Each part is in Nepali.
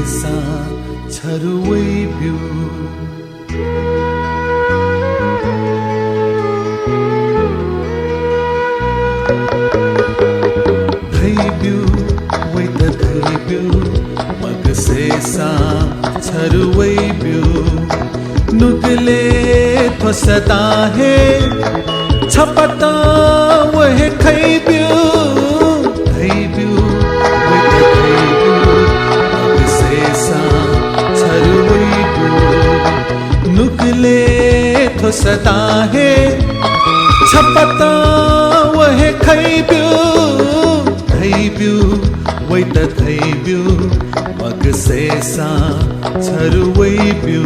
सा छरुवै बिउ धैब्यू वै त धैब्यू मगसेसा छरुवै बिउ नुगले थोसता हे छपता वहे खैब्यू धैब्यू वै त धैब्यू मगसेसा छरुवै बिउ नुगले थोसता हे छपता वहे खैब्यू धैब्यू वै त धैब्यू मगसेसा छरुवै बिउ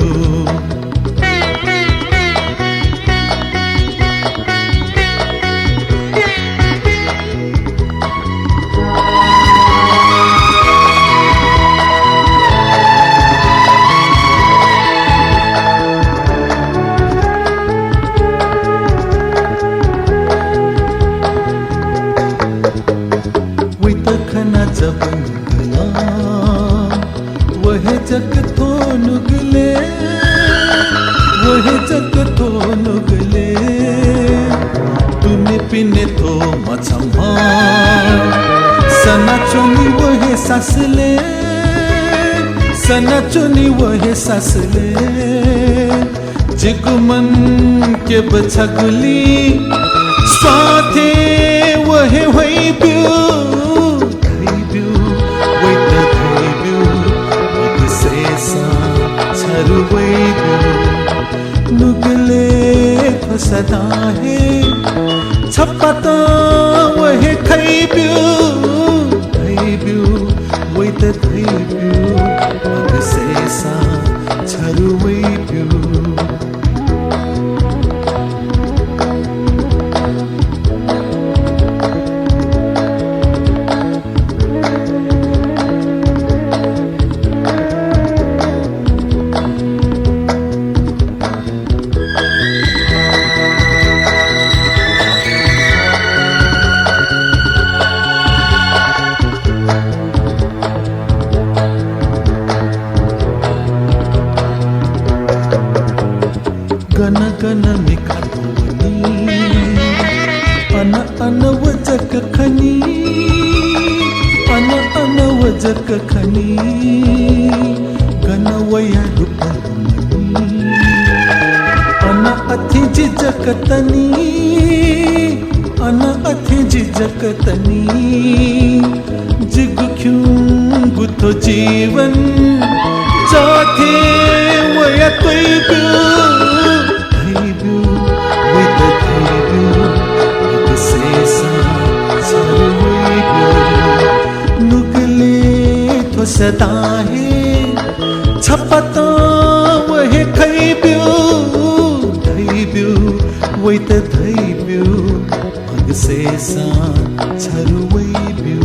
जब नुगला वह जग तो नुगले वह जग तो नुगले तूने पिने तो मछम्हा सना चोनी वह सासले सना चोनी वह सासले जिगमन के बछगली स्वाथे वह वही बिउ नुगले फसदा है छपता वहे खैब्यू धैब्यू वै त धैब्यू मगसेसा छरुवै बिउ गन गन मिकातोनी अन वजक खनी अन वजक खनी गन वया रूपनी अन अथि जिजकतनी अन अथि जिजकतनी जिग क्यों गुथो जीवन चाथे वया कोई धैब्यू वै त धैब्यू मगसेसा छरुवै बिउ नुगले थोसता हे छपता वहे खैब्यू धैब्यू वै त धैब्यू मगसेसा छरुवै बिउ